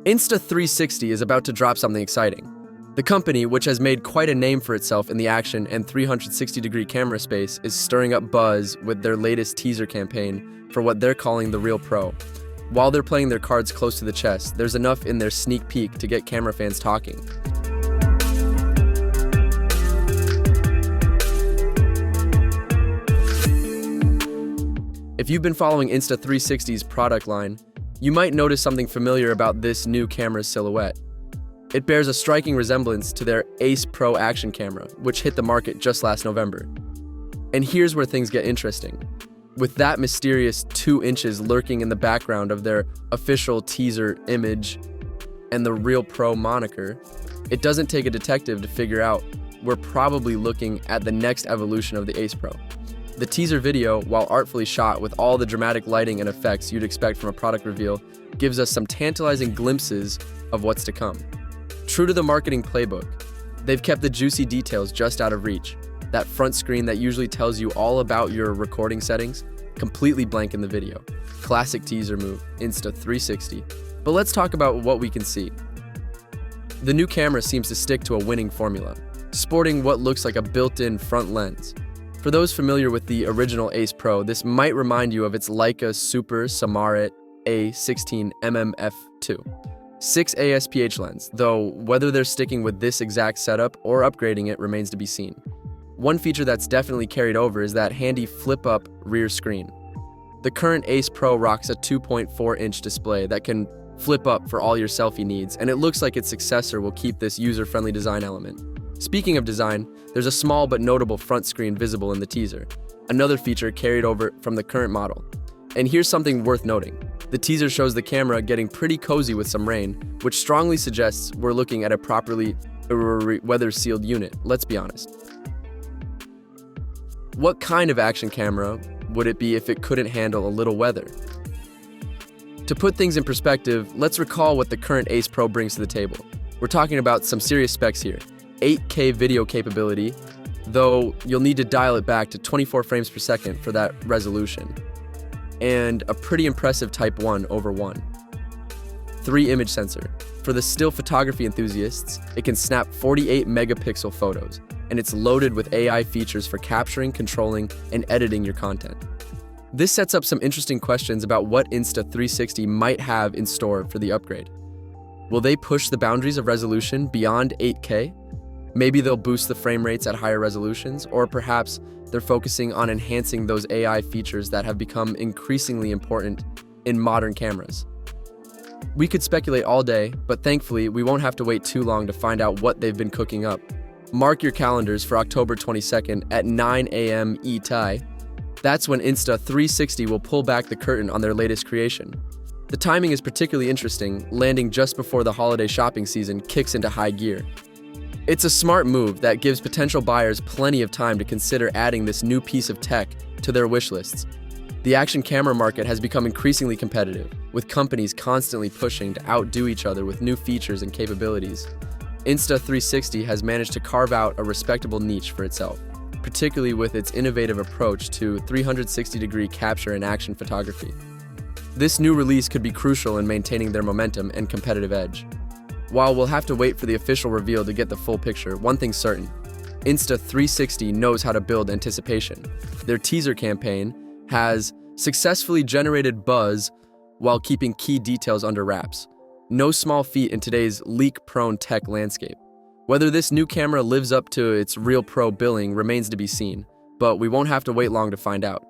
Insta360 is about to drop something exciting. The company, which has made quite a name for itself in the action and 360-degree camera space, is stirring up buzz with their latest teaser campaign for what they're calling the Real Pro. While they're playing their cards close to the chest, there's enough in their sneak peek to get camera fans talking. If you've been following Insta360's product line, you might notice something familiar about this new camera's silhouette. It bears a striking resemblance to their Ace Pro action camera, which hit the market just last November. And here's where things get interesting. With that mysterious 2 inches lurking in the background of their official teaser image and the Real Pro moniker, it doesn't take a detective to figure out we're probably looking at the next evolution of the Ace Pro. The teaser video, while artfully shot with all the dramatic lighting and effects you'd expect from a product reveal, gives us some tantalizing glimpses of what's to come. True to the marketing playbook, they've kept the juicy details just out of reach. That front screen that usually tells you all about your recording settings, completely blank in the video. Classic teaser move, Insta360. But let's talk about what we can see. The new camera seems to stick to a winning formula, sporting what looks like a built-in front lens. For those familiar with the original Ace Pro, this might remind you of its Leica Super Samarit A16mm f2. 6 ASPH lens, though whether they're sticking with this exact setup or upgrading it remains to be seen. One feature that's definitely carried over is that handy flip-up rear screen. The current Ace Pro rocks a 2.4-inch display that can flip up for all your selfie needs, and it looks like its successor will keep this user-friendly design element. Speaking of design, there's a small but notable front screen visible in the teaser, another feature carried over from the current model. And here's something worth noting. The teaser shows the camera getting pretty cozy with some rain, which strongly suggests we're looking at a properly weather-sealed unit, let's be honest. What kind of action camera would it be if it couldn't handle a little weather? To put things in perspective, let's recall what the current Ace Pro brings to the table. We're talking about some serious specs here. 8K video capability, though you'll need to dial it back to 24 frames per second for that resolution. And a pretty impressive Type 1/1. 3 image sensor. For the still photography enthusiasts, it can snap 48 megapixel photos, and it's loaded with AI features for capturing, controlling, and editing your content. This sets up some interesting questions about what Insta360 might have in store for the upgrade. Will they push the boundaries of resolution beyond 8K? Maybe they'll boost the frame rates at higher resolutions, or perhaps they're focusing on enhancing those AI features that have become increasingly important in modern cameras. We could speculate all day, but thankfully we won't have to wait too long to find out what they've been cooking up. Mark your calendars for October 22nd at 9 a.m. ET. That's when Insta360 will pull back the curtain on their latest creation. The timing is particularly interesting, landing just before the holiday shopping season kicks into high gear. It's a smart move that gives potential buyers plenty of time to consider adding this new piece of tech to their wish lists. The action camera market has become increasingly competitive, with companies constantly pushing to outdo each other with new features and capabilities. Insta360 has managed to carve out a respectable niche for itself, particularly with its innovative approach to 360-degree capture and action photography. This new release could be crucial in maintaining their momentum and competitive edge. While we'll have to wait for the official reveal to get the full picture, one thing's certain. Insta360 knows how to build anticipation. Their teaser campaign has successfully generated buzz while keeping key details under wraps. No small feat in today's leak-prone tech landscape. Whether this new camera lives up to its Real Pro billing remains to be seen, but we won't have to wait long to find out.